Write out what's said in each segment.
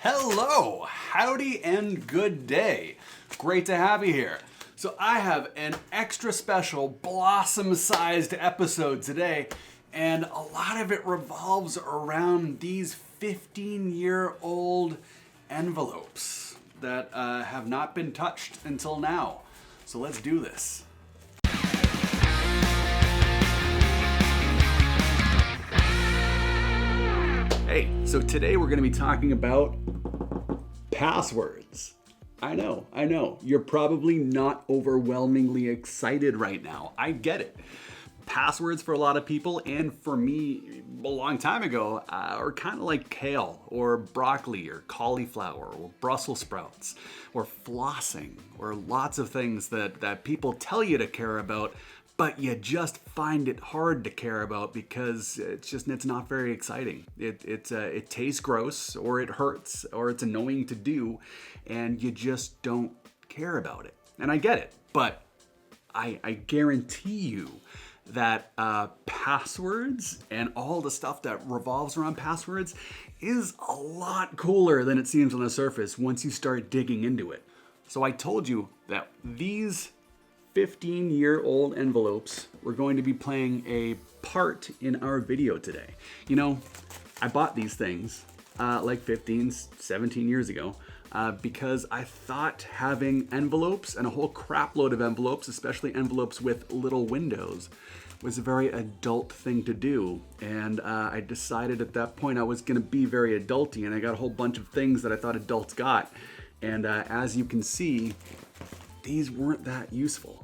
Hello, howdy and good day. Great to have you here. So I have an extra special blossom-sized episode today, and a lot of it revolves around these 15-year-old envelopes that have not been touched until now. So let's do this. Hey, so today we're going to be talking about passwords. I know. You're probably not overwhelmingly excited right now. I get it. Passwords for a lot of people, and for me a long time ago, are kind of like kale or broccoli or cauliflower or Brussels sprouts or flossing or lots of things that people tell you to care about, but you just find it hard to care about because it's not very exciting. It tastes gross, or it hurts, or it's annoying to do, and you just don't care about it. And I get it, but I guarantee you that passwords and all the stuff that revolves around passwords is a lot cooler than it seems on the surface once you start digging into it. So I told you that these 15-year-old envelopes were going to be playing a part in our video today. You know, I bought these things like 15, 17 years ago because I thought having envelopes and a whole crap load of envelopes, especially envelopes with little windows, was a very adult thing to do. And I decided at that point I was going to be very adulty, and I got a whole bunch of things that I thought adults got. And as you can see, these weren't that useful.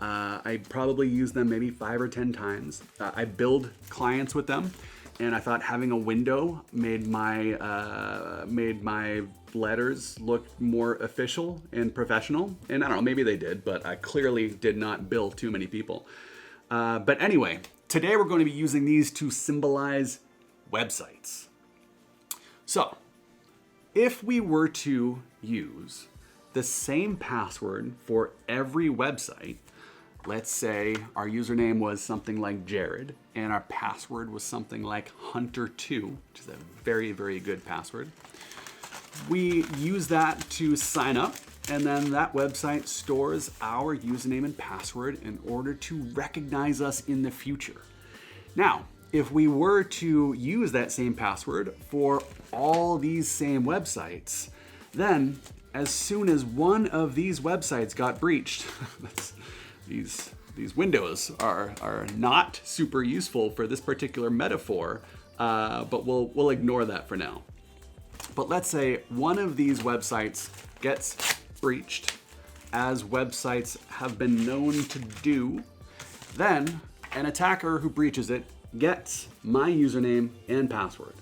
I probably used them maybe 5 or 10 times. I billed clients with them, and I thought having a window made my letters look more official and professional. And I don't know, maybe they did, but I clearly did not bill too many people. But anyway, today we're going to be using these to symbolize websites. So, if we were to use the same password for every website, let's say our username was something like Jared and our password was something like Hunter2, which is a very, very good password. We use that to sign up, and then that website stores our username and password in order to recognize us in the future. Now, if we were to use that same password for all these same websites, then as soon as one of these websites got breached, these windows are not super useful for this particular metaphor, but we'll ignore that for now. But let's say one of these websites gets breached, as websites have been known to do, then an attacker who breaches it gets my username and password.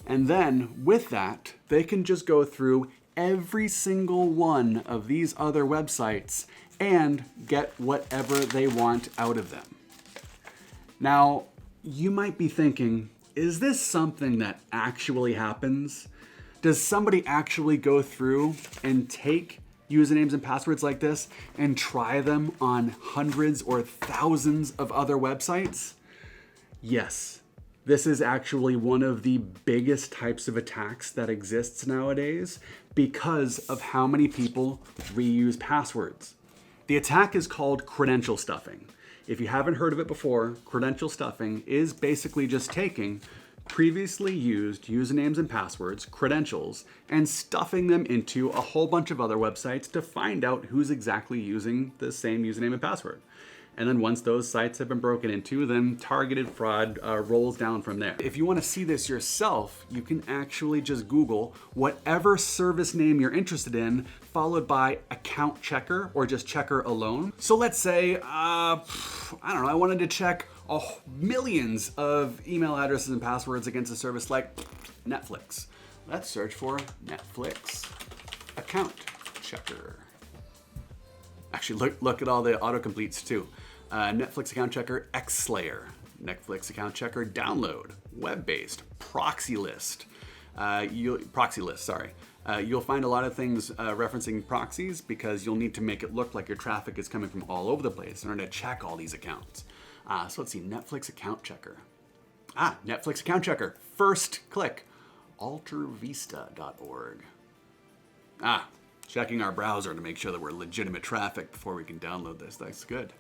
And then with that, they can just go through every single one of these other websites and get whatever they want out of them. Now, you might be thinking, is this something that actually happens? Does somebody actually go through and take usernames and passwords like this and try them on hundreds or thousands of other websites? Yes. This is actually one of the biggest types of attacks that exists nowadays because of how many people reuse passwords. The attack is called credential stuffing. If you haven't heard of it before, credential stuffing is basically just taking previously used usernames and passwords, credentials, and stuffing them into a whole bunch of other websites to find out who's exactly using the same username and password. And then once those sites have been broken into, then targeted fraud rolls down from there. If you want to see this yourself, you can actually just Google whatever service name you're interested in, followed by account checker or just checker alone. So let's say, I don't know, I wanted to check millions of email addresses and passwords against a service like Netflix. Let's search for Netflix account checker. Actually, look at all the autocompletes too. Netflix account checker Xslayer, Netflix account checker download, web-based, proxy list. You'll find a lot of things referencing proxies because you'll need to make it look like your traffic is coming from all over the place in order to check all these accounts. So let's see, Netflix account checker. Netflix account checker, first click. altervista.org. Ah, checking our browser to make sure that we're legitimate traffic before we can download this. That's good.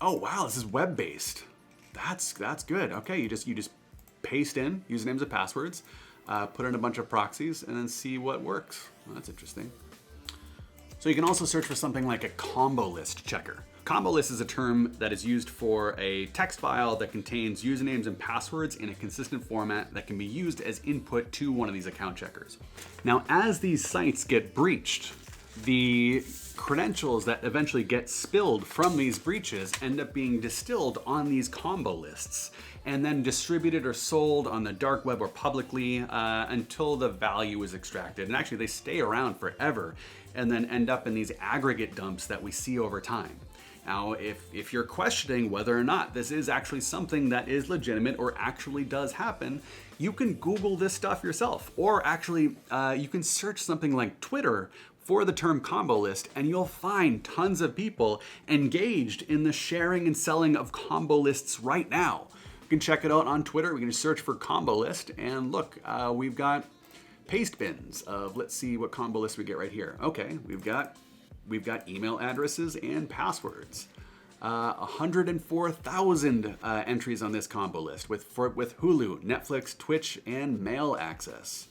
Oh wow, this is web-based. That's good. Okay, you just paste in usernames and passwords, put in a bunch of proxies, and then see what works. Well, that's interesting. So you can also search for something like a combo list checker. Combo list is a term that is used for a text file that contains usernames and passwords in a consistent format that can be used as input to one of these account checkers. Now, as these sites get breached, the credentials that eventually get spilled from these breaches end up being distilled on these combo lists and then distributed or sold on the dark web or publicly until the value is extracted. And actually, they stay around forever and then end up in these aggregate dumps that we see over time. Now, if you're questioning whether or not this is actually something that is legitimate or actually does happen, you can Google this stuff yourself. Or actually, you can search something like Twitter for the term combo list, and you'll find tons of people engaged in the sharing and selling of combo lists right now. You can check it out on Twitter. We can just search for combo list, and look, we've got paste bins of, let's see what combo list we get right here. Okay, we've got email addresses and passwords. 104,000 entries on this combo list with Hulu, Netflix, Twitch, and mail access.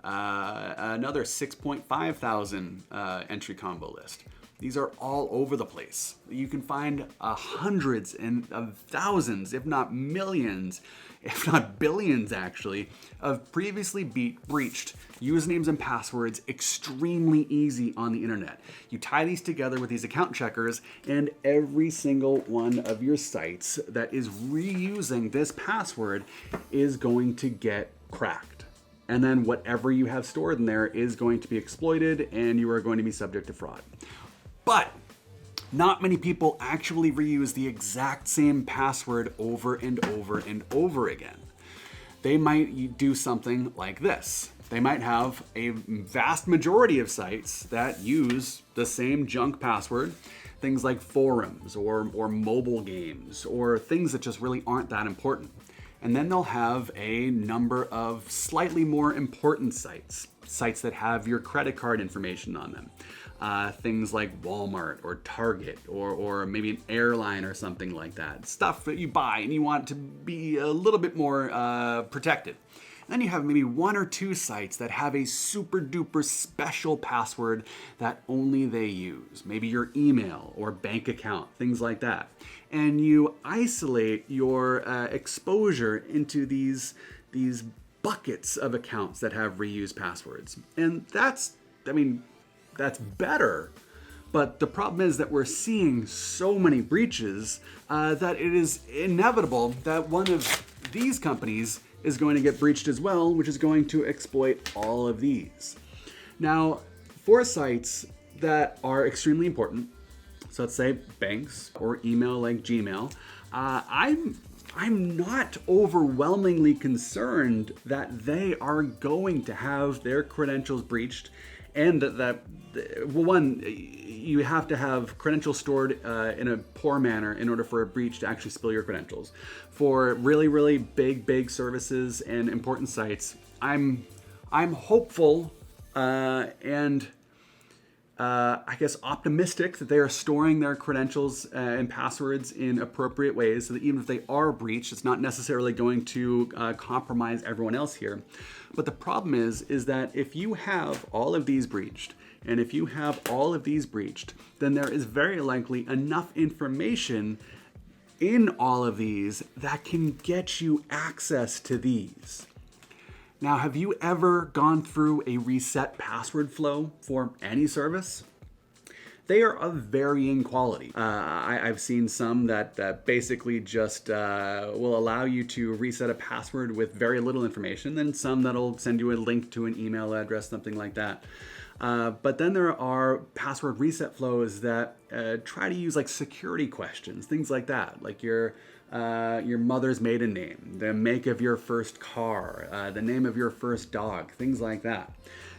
Another 6.5 thousand entry combo list. These are all over the place. You can find hundreds and of thousands, if not millions, if not billions actually, of previously breached usernames and passwords extremely easy on the internet. You tie these together with these account checkers, and every single one of your sites that is reusing this password is going to get cracked. And then whatever you have stored in there is going to be exploited, and you are going to be subject to fraud. But not many people actually reuse the exact same password over and over and over again. They might do something like this. They might have a vast majority of sites that use the same junk password, things like forums or mobile games or things that just really aren't that important. And then they'll have a number of slightly more important sites that have your credit card information on them. Things like Walmart or Target or maybe an airline or something like that. Stuff that you buy and you want to be a little bit more protected. Then you have maybe one or two sites that have a super duper special password that only they use. Maybe your email or bank account, things like that. And you isolate your exposure into these buckets of accounts that have reused passwords. And that's better. But the problem is that we're seeing so many breaches that it is inevitable that one of these companies is going to get breached as well, which is going to exploit all of these. Now, for sites that are extremely important, so let's say banks or email like Gmail, I'm not overwhelmingly concerned that they are going to have their credentials breached, and you have to have credentials stored in a poor manner in order for a breach to actually spill your credentials. For really, really big services and important sites, I'm hopeful and I guess optimistic that they are storing their credentials and passwords in appropriate ways so that even if they are breached, it's not necessarily going to compromise everyone else here. But the problem is that if you have all of these breached, and if you have all of these breached, then there is very likely enough information in all of these that can get you access to these. Now, have you ever gone through a reset password flow for any service? They are of varying quality. I've seen some that basically just will allow you to reset a password with very little information, then some that'll send you a link to an email address, something like that. But then there are password reset flows that try to use like security questions, things like that, like your mother's maiden name, the make of your first car, the name of your first dog, things like that.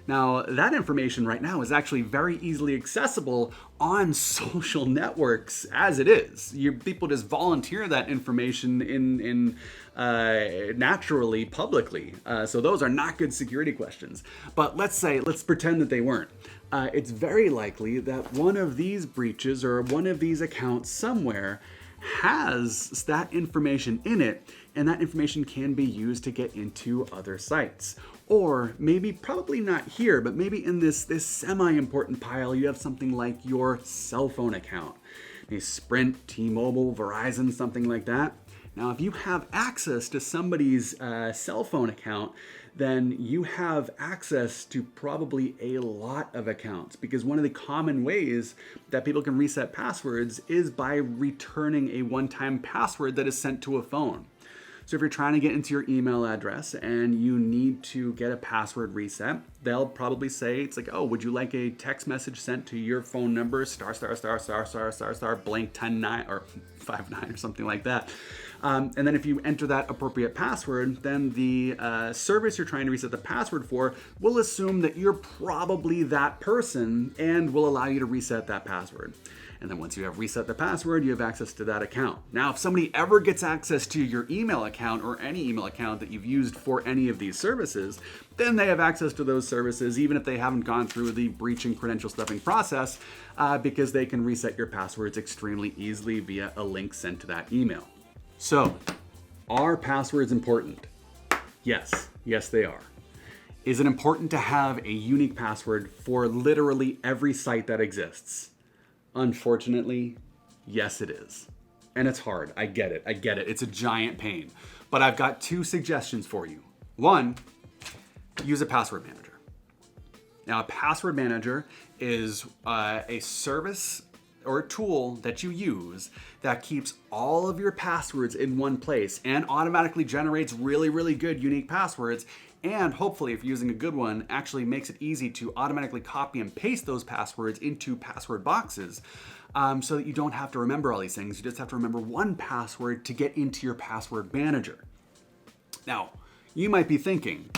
Now, that information right now is actually very easily accessible on social networks as it is. People just volunteer that information in naturally, publicly. So those are not good security questions. But let's pretend that they weren't. It's very likely that one of these breaches or one of these accounts somewhere has that information in it, and that information can be used to get into other sites. Or maybe, probably not here, but maybe in this semi-important pile, you have something like your cell phone account. Maybe Sprint, T-Mobile, Verizon, something like that. Now, if you have access to somebody's cell phone account, then you have access to probably a lot of accounts, because one of the common ways that people can reset passwords is by returning a one-time password that is sent to a phone. So if you're trying to get into your email address and you need to get a password reset, they'll probably say, it's like, oh, would you like a text message sent to your phone number, ******* blank 109 or 59 or something like that. And then if you enter that appropriate password, then the service you're trying to reset the password for will assume that you're probably that person and will allow you to reset that password. And then once you have reset the password, you have access to that account. Now, if somebody ever gets access to your email account or any email account that you've used for any of these services, then they have access to those services, even if they haven't gone through the breach and credential stuffing process, because they can reset your passwords extremely easily via a link sent to that email. So, are passwords important? Yes, they are. Is it important to have a unique password for literally every site that exists? Unfortunately, yes it is. And it's hard. I get it. It's a giant pain. But I've got two suggestions for you. One, use a password manager. Now, a password manager is a service or a tool that you use that keeps all of your passwords in one place and automatically generates really, really good unique passwords. And hopefully, if you're using a good one, actually makes it easy to automatically copy and paste those passwords into password boxes, so that you don't have to remember all these things. You just have to remember one password to get into your password manager. Now, you might be thinking,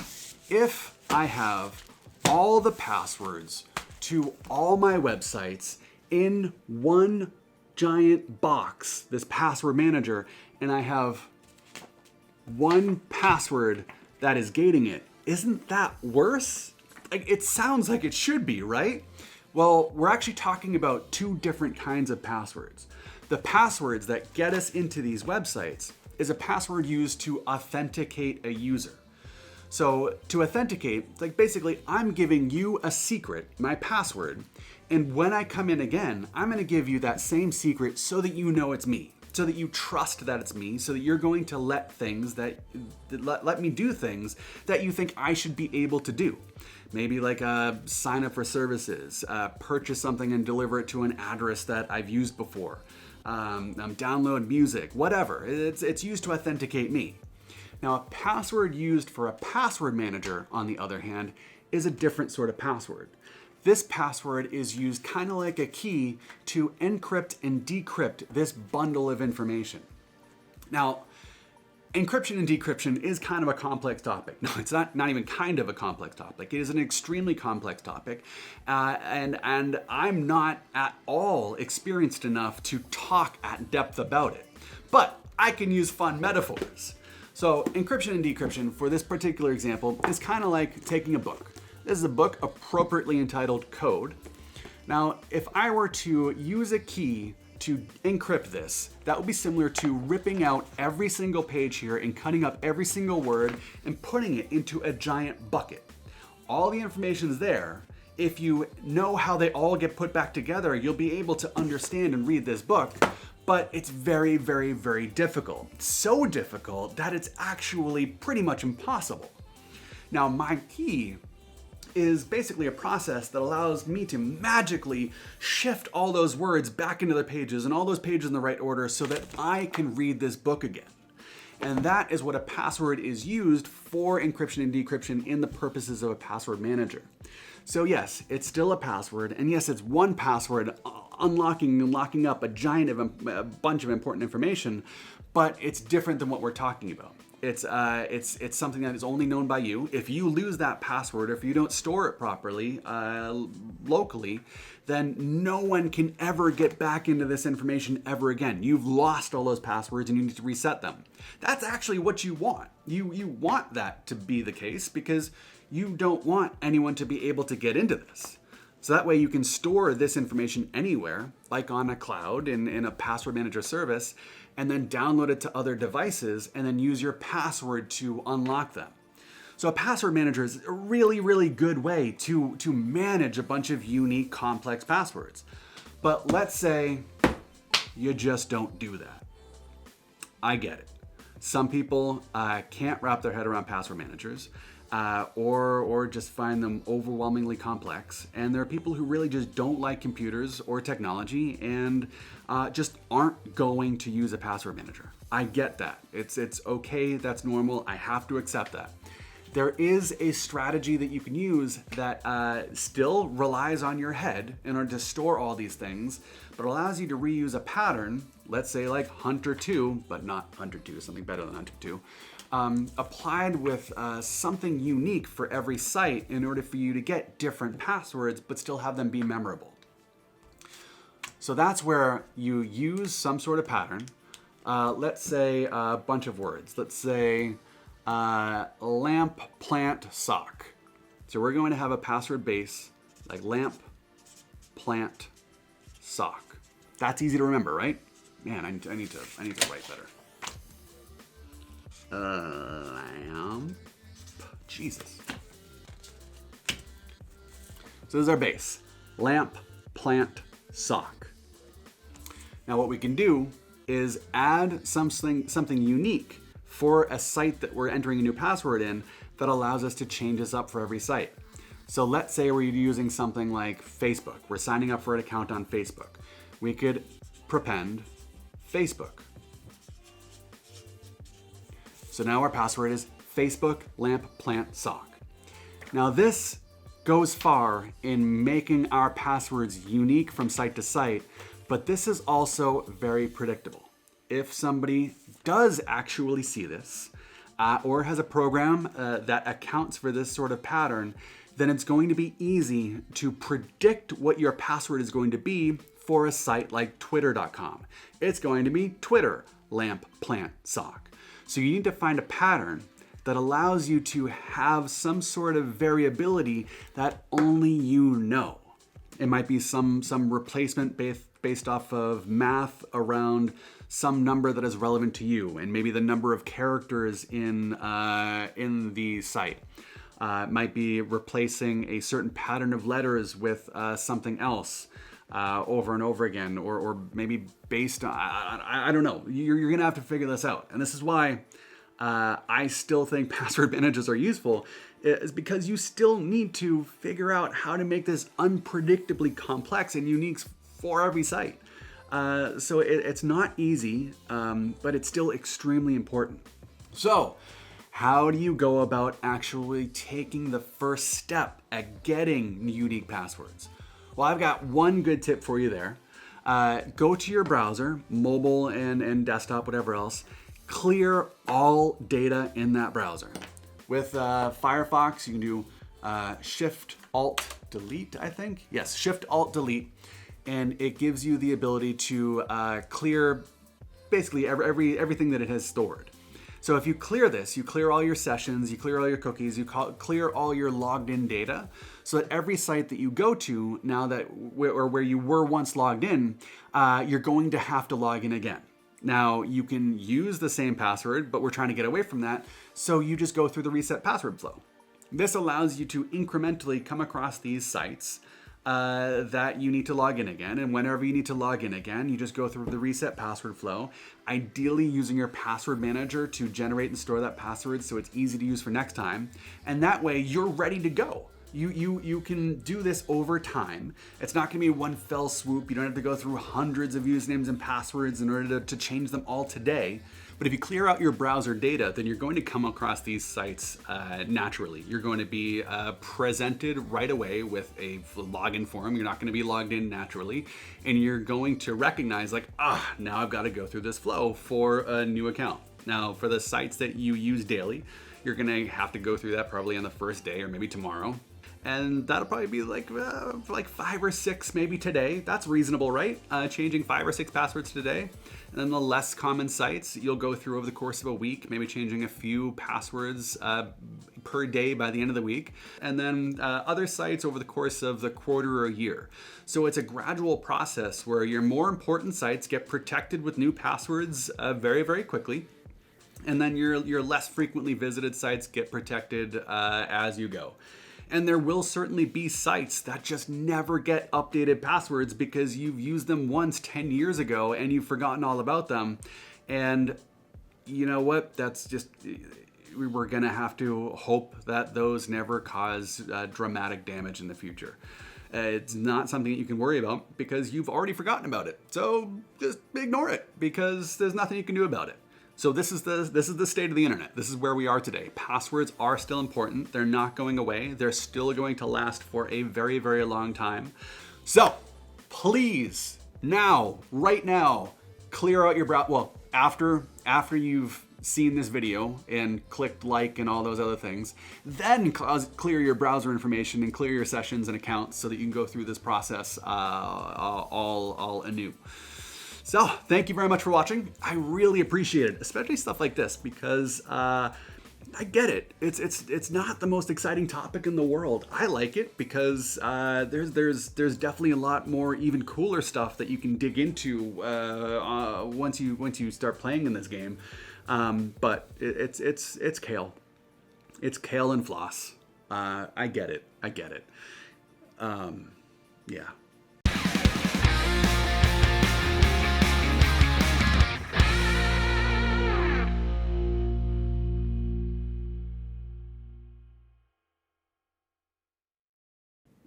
if I have all the passwords to all my websites in one giant box, this password manager, and I have one password that is gating it, isn't that worse? It sounds like it should be, right? Well, we're actually talking about two different kinds of passwords. The passwords that get us into these websites is a password used to authenticate a user. So to authenticate, it's like basically I'm giving you a secret, my password, and when I come in again, I'm gonna give you that same secret so that you know it's me. So that you trust that it's me, so that you're going to let me do things that you think I should be able to do. Maybe like sign up for services, purchase something and deliver it to an address that I've used before, download music, whatever. It's used to authenticate me. Now, a password used for a password manager, on the other hand, is a different sort of password. This password is used kind of like a key to encrypt and decrypt this bundle of information. Now, encryption and decryption is kind of a complex topic. No, it's not even kind of a complex topic. It is an extremely complex topic, and I'm not at all experienced enough to talk at depth about it. But I can use fun metaphors. So encryption and decryption, for this particular example, is kind of like taking a book. This is a book appropriately entitled Code. Now, if I were to use a key to encrypt this, that would be similar to ripping out every single page here and cutting up every single word and putting it into a giant bucket. All the information is there. If you know how they all get put back together, you'll be able to understand and read this book, but it's very, very, very difficult. So difficult that it's actually pretty much impossible. Now, my key is basically a process that allows me to magically shift all those words back into the pages and all those pages in the right order so that I can read this book again. And that is what a password is used for encryption and decryption in the purposes of a password manager. So yes, it's still a password, and yes, it's one password unlocking and locking up a bunch of important information, but it's different than what we're talking about. It's something that is only known by you. If you lose that password, or if you don't store it properly locally, then no one can ever get back into this information ever again. You've lost all those passwords and you need to reset them. That's actually what you want. You want that to be the case because you don't want anyone to be able to get into this. So that way you can store this information anywhere, like on a cloud in a password manager service, and then download it to other devices and then use your password to unlock them. So a password manager is a really, really good way to manage a bunch of unique, complex passwords. But let's say you just don't do that. I get it. Some people can't wrap their head around password managers. Or just find them overwhelmingly complex. And there are people who really just don't like computers or technology and just aren't going to use a password manager. I get that. It's okay, that's normal, I have to accept that. There is a strategy that you can use that still relies on your head in order to store all these things, but allows you to reuse a pattern, let's say like Hunter 2, but not Hunter 2, something better than Hunter 2, applied with something unique for every site in order for you to get different passwords but still have them be memorable. So that's where you use some sort of pattern. Let's say a bunch of words. Let's say lamp, plant, sock. So we're going to have a password base like lamp, plant, sock. That's easy to remember, right? Man, I need to write better. Lamp. Jesus. So this is our base. Lamp, plant, sock. Now what we can do is add something unique for a site that we're entering a new password in that allows us to change this up for every site. So let's say we're using something like Facebook. We're signing up for an account on Facebook. We could prepend Facebook. So now our password is Facebook lamp plant sock. Now this goes far in making our passwords unique from site to site, but this is also very predictable. If somebody does actually see this, or has a program that accounts for this sort of pattern, then it's going to be easy to predict what your password is going to be for a site like twitter.com. It's going to be Twitter lamp plant sock. So you need to find a pattern that allows you to have some sort of variability that only you know. It might be some replacement based off of math around some number that is relevant to you, and maybe the number of characters in the site. It might be replacing a certain pattern of letters with something else over and over again, or maybe based on, I don't know. You're gonna have to figure this out. And this is why I still think password managers are useful, is because you still need to figure out how to make this unpredictably complex and unique for every site. So it's not easy, but it's still extremely important. So how do you go about actually taking the first step at getting unique passwords? Well, I've got one good tip for you there. Go to your browser, mobile and desktop, whatever else. Clear all data in that browser. With Firefox, you can do Shift-Alt-Delete, I think. Yes, Shift-Alt-Delete. And it gives you the ability to clear basically everything that it has stored. So if you clear this, you clear all your sessions, you clear all your cookies, you clear all your logged in data, so that every site that you go to now that where you were once logged in, you're going to have to log in again. Now you can use the same password, but we're trying to get away from that, so you just go through the reset password flow. This allows you to incrementally come across these sites that you need to log in again. And whenever you need to log in again, you just go through the reset password flow, ideally using your password manager to generate and store that password so it's easy to use for next time. And that way you're ready to go. You can do this over time. It's not gonna be one fell swoop. You don't have to go through hundreds of usernames and passwords in order to change them all today. But if you clear out your browser data, then you're going to come across these sites naturally. You're going to be presented right away with a login form. You're not going to be logged in naturally. And you're going to recognize like, now I've got to go through this flow for a new account. Now, for the sites that you use daily, you're gonna have to go through that probably on the first day or maybe tomorrow. And that'll probably be like 5 or 6 maybe today. That's reasonable, right? Changing 5 or 6 passwords today. And then the less common sites, you'll go through over the course of a week, maybe changing a few passwords per day by the end of the week. And then other sites over the course of the quarter or a year. So it's a gradual process where your more important sites get protected with new passwords very, very quickly. And then your less frequently visited sites get protected as you go. And there will certainly be sites that just never get updated passwords because you've used them once 10 years ago and you've forgotten all about them. And you know what? That's just, we're gonna have to hope that those never cause dramatic damage in the future. It's not something that you can worry about because you've already forgotten about it. So just ignore it because there's nothing you can do about it. So this is the state of the internet. This is where we are today. Passwords are still important. They're not going away. They're still going to last for a very, very long time. So please, now, right now, clear out your browser. Well, after you've seen this video and clicked like and all those other things, then clear your browser information and clear your sessions and accounts so that you can go through this process all anew. So thank you very much for watching. I really appreciate it, especially stuff like this because I get it. It's not the most exciting topic in the world. I like it because there's definitely a lot more even cooler stuff that you can dig into once you start playing in this game. But it's kale. It's kale and floss. I get it. Yeah.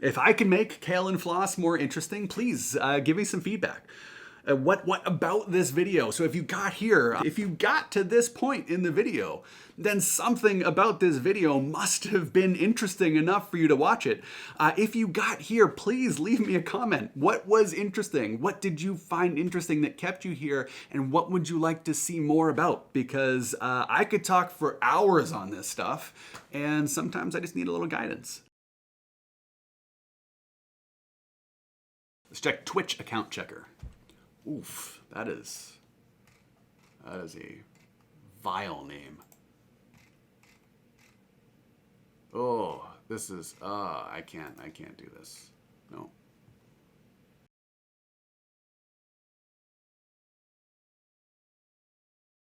If I can make kale and floss more interesting, please give me some feedback. What about this video? So if you got to this point in the video, then something about this video must have been interesting enough for you to watch it. If you got here, please leave me a comment. What was interesting? What did you find interesting that kept you here? And what would you like to see more about? Because I could talk for hours on this stuff, and sometimes I just need a little guidance. Let's check Twitch account checker. Oof, that is a vile name. Oh, this is, I can't do this. No.